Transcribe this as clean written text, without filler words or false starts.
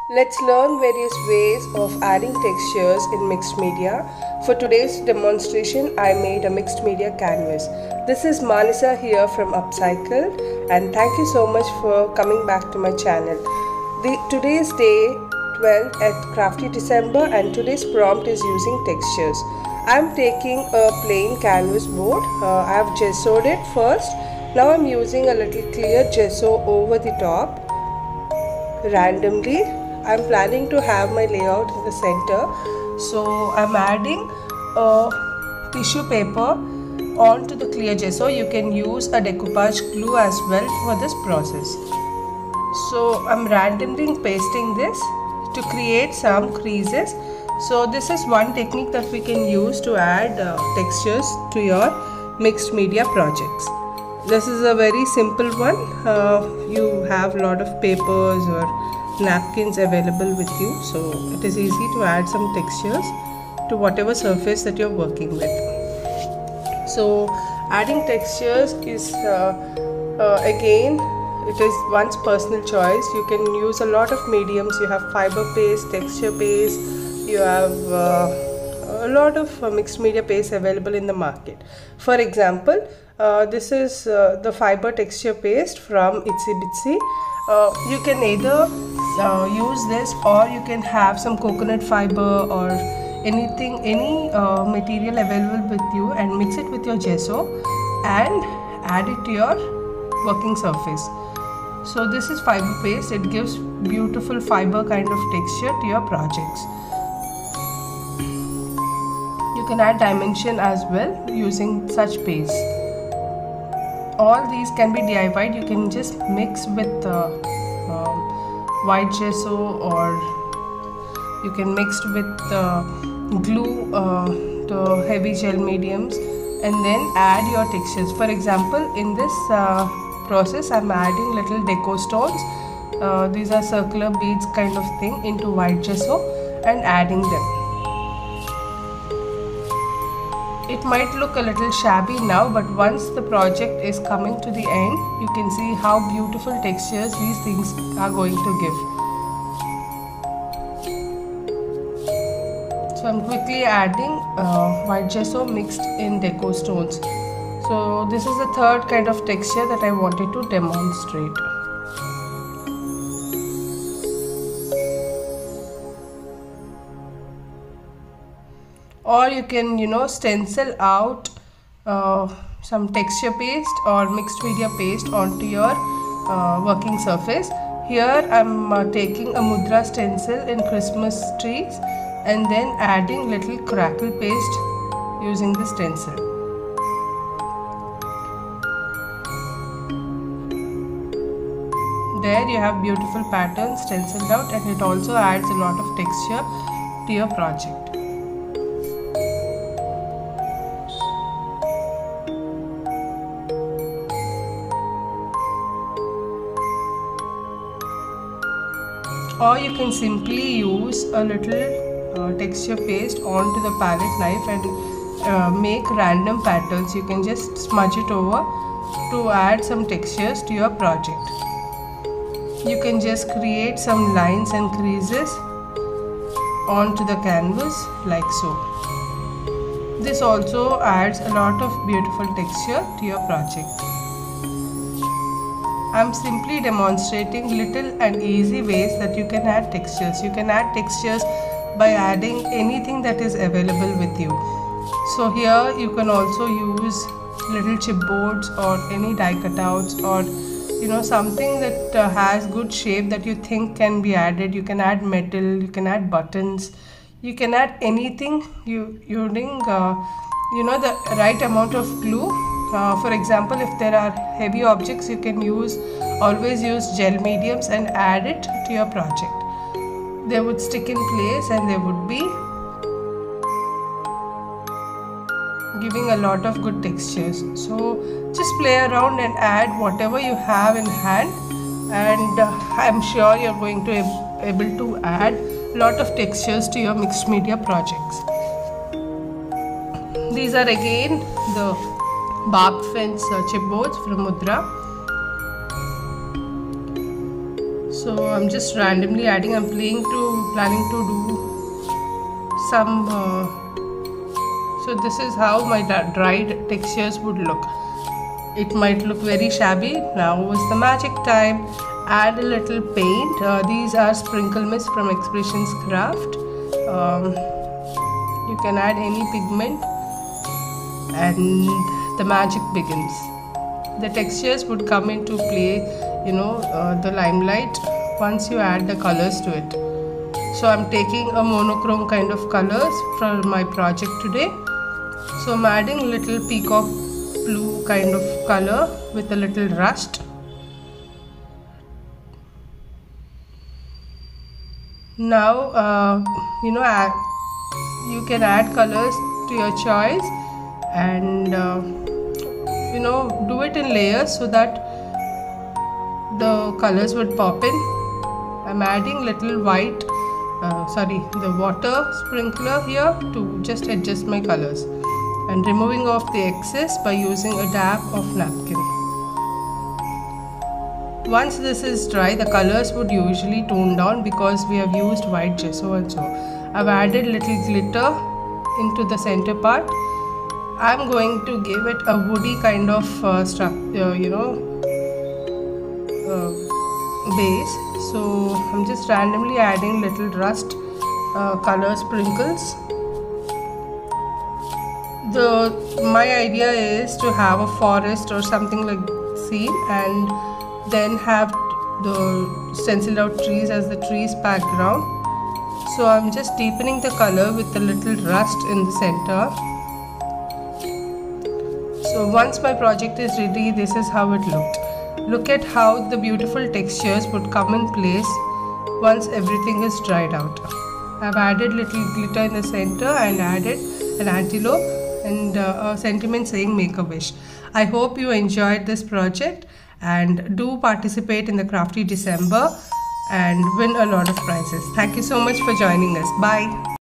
Let's learn various ways of adding textures in mixed media. For today's demonstration, I made a mixed media canvas. This is Manisa here from Upcycled, and thank you so much for coming back to my channel. Today is day 12 at Crafty December, and today's prompt is using textures. I'm taking a plain canvas board. I have gessoed it first. Now I'm using a little clear gesso over the top. Randomly, I'm planning to have my layout in the center, so I'm adding a tissue paper onto the clear gesso. You can use a decoupage glue as well for this process. So I'm randomly pasting this to create some creases. So this is one technique that we can use to add textures to your mixed media projects. This is a very simple one. You have a lot of papers or napkins available with you, so it is easy to add some textures to whatever surface that you're working with. So adding textures is again, it is one's personal choice. You can use a lot of mediums. You have fiber paste, texture paste, you have a lot of mixed media paste available in the market. For example, this is the fiber texture paste from Itsy Bitsy. You can either use this, or you can have some coconut fiber or any material available with you and mix it with your gesso and add it to your working surface. So this is fiber paste. It gives beautiful fiber kind of texture to your projects. You can add dimension as well using such paste. All these can be DIY'd. You can just mix with white gesso, or you can mix with glue, the heavy gel mediums, and then add your textures. For example, in this process, I'm adding little deco stones. These are circular beads kind of thing into white gesso and adding them. It might look a little shabby now, but once the project is coming to the end, you can see how beautiful textures these things are going to give. So I'm quickly adding white gesso mixed in deco stones. So this is the third kind of texture that I wanted to demonstrate. Or you can, stencil out some texture paste or mixed media paste onto your working surface. Here I'm taking a mudra stencil in Christmas trees and then adding little crackle paste using the stencil. There you have beautiful patterns stenciled out, and it also adds a lot of texture to your project. Or you can simply use a little texture paste onto the palette knife and make random patterns. You can just smudge it over to add some textures to your project. You can just create some lines and creases onto the canvas like so. This also adds a lot of beautiful texture to your project. I'm simply demonstrating little and easy ways that you can add textures. You can add textures by adding anything that is available with you. So here you can also use little chipboards or any die cutouts, or something that has good shape that you think can be added. You can add metal, you can add buttons, you can add anything using the right amount of glue. For example, if there are heavy objects, you can always use gel mediums and add it to your project. They would stick in place and they would be giving a lot of good textures. So just play around and add whatever you have in hand, and I'm sure you're going to be able to add a lot of textures to your mixed media projects. These are again the barbed fence chipboards from Mudra. So I'm just randomly adding. I'm planning to do some. So this is how my dried textures would look. It might look very shabby. Now is the magic time. Add a little paint. These are sprinkle mist from Expressions Craft. You can add any pigment and the magic begins. The textures would come into play, the limelight once you add the colors to it. So I'm taking a monochrome kind of colors for my project today. So I'm adding a little peacock blue kind of color with a little rust. Now you can add colors to your choice and do it in layers so that the colors would pop in. I'm adding little the water sprinkler here to just adjust my colors and removing off the excess by using a dab of napkin. Once this is dry, the colors would usually tone down because we have used white gesso and so. I've added little glitter into the center part. I'm going to give it a woody kind of base. So I'm just randomly adding little rust color sprinkles. My idea is to have a forest or something like scene and then have the stenciled out trees as the trees background. So I'm just deepening the color with a little rust in the center. So once my project is ready, this is how it looked. Look at how the beautiful textures would come in place once everything is dried out. I've added little glitter in the center and added an antelope and a sentiment saying make a wish. I hope you enjoyed this project and do participate in the Crafty December and win a lot of prizes. Thank you so much for joining us. Bye.